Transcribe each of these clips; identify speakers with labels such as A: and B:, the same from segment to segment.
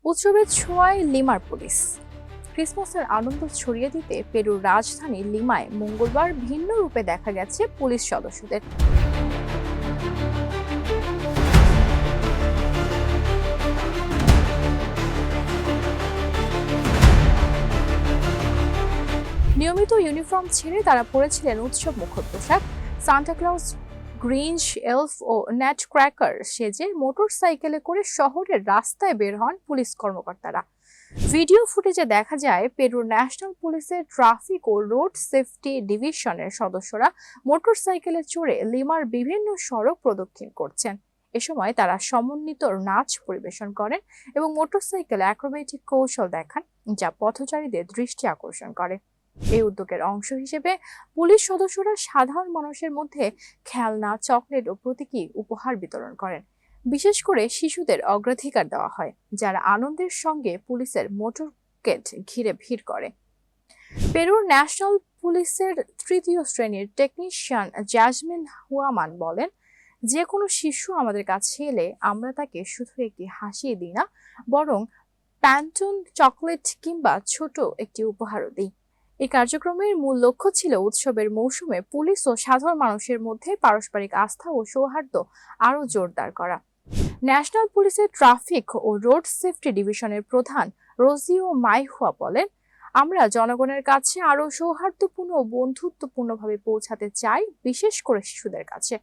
A: উৎসবের ছোঁয়ায় লিমার পুলিশ। ক্রিসমাসের আনন্দ ছড়িয়ে দিতে পেরুর রাজধানী লিমায় মঙ্গলবার ভিন্ন রূপে দেখা গেছে পুলিশ সদস্যদের। নিয়মিত ইউনিফর্ম ছেড়ে তারা পরেছিলেন উৎসব মুখর পোশাক। সান্টা ক্লজ, গ্রিঞ্চ, এলফ ও নেট ক্র্যাকার সেজে মোটরসাইকেলে করে শহরের রাস্তায় বের হন পুলিশ কর্মকর্তারা। ভিডিও ফুটেজে দেখা যায় পেরুর ন্যাশনাল পুলিশের ট্রাফিক ও রোড সেফটি ডিভিশনের সদস্যরা মোটরসাইকেলে চড়ে লিমার বিভিন্ন সড়ক প্রদক্ষিণ করছেন। এ সময় তারা সমন্বিত নাচ পরিবেশন করেন এবং মোটরসাইকেল অ্যাক্রোবেটিক কৌশল দেখান, যা পথচারীদের দৃষ্টি আকর্ষণ করে। এই উদ্যোগের অংশ হিসেবে পুলিশ সদস্যরা সাধারণ মানুষের মধ্যে খেলনা, চকলেট ও প্রতীকী উপহার বিতরণ করেন। বিশেষ করে শিশুদের অগ্রাধিকার দেওয়া হয়, যারা আনন্দের সঙ্গে পুলিশের মোটরকেট ঘিরে ভিড় করে। পেরুর ন্যাশনাল পুলিশের তৃতীয় শ্রেণীর টেকনিশিয়ান জ্যাসমিন হুয়ামান বলেন, যে কোনো শিশু আমাদের কাছে এলে আমরা তাকে শুধু একটি হাসি দিই না, বরং প্যান্টন, চকলেট কিংবা ছোট একটি উপহারও দিই। এই কার্যক্রমের মূল লক্ষ্য ছিল উৎসবের মৌসুমে পুলিশ ও সাধারণ মানুষের মধ্যে পারস্পরিক আস্থা ও সৌহার্দ্য আরও জোরদার করা। ন্যাশনাল পুলিশের ট্রাফিক ও রোড সেফটি ডিভিশনের প্রধান রোজিও মাইহুয়া বলেন, আমরা জনগণের কাছে আরও সৌহার্দ্যপূর্ণ ও বন্ধুত্বপূর্ণভাবে পৌঁছাতে চাই, বিশেষ করে শিশুদের কাছে।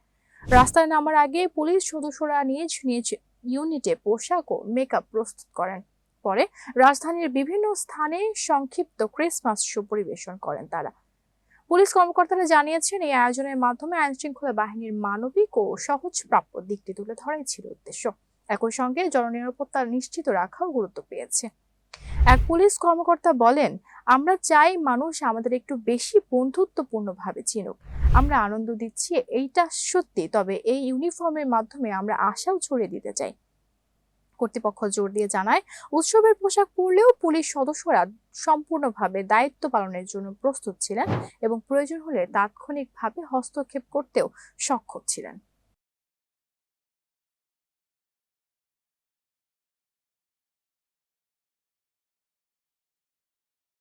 A: রাস্তায় নামার আগে পুলিশ সদস্যরা নিজ নিজ ইউনিটে পোশাক ও মেকআপ প্রস্তুত করেন। পরে রাজধানীর বিভিন্ন স্থানে সংক্ষিপ্ত ক্রিসমাস শো পরিবেশন করেন তারা। পুলিশ কর্মকর্তারা জানিয়েছেন, এই আয়োজনের মাধ্যমে আইনশৃঙ্খলা বাহিনীর মানবিক ও সহজ প্রাপ্য দিকটি তুলে ধরাই ছিল উদ্দেশ্য। একই সঙ্গে জননিরাপত্তা নিশ্চিত রাখাও গুরুত্ব পেয়েছে। এক পুলিশ কর্মকর্তা বলেন, আমরা চাই মানুষ আমাদের একটু বেশি বন্ধুত্বপূর্ণভাবে চিনুক। আমরা আনন্দ দিচ্ছি, এইটা সত্যি, তবে এই ইউনিফর্মের মাধ্যমে আমরা আশাও ছড়িয়ে দিতে চাই। কর্তৃপক্ষ জোর দিয়ে জানায়, উৎসবের পোশাক পরলেও পুলিশ সদস্যরা সম্পূর্ণভাবে দায়িত্ব পালনের জন্য প্রস্তুত ছিলেন এবং প্রয়োজন হলে তাৎক্ষণিকভাবে হস্তক্ষেপ করতেও সক্ষম ছিলেন।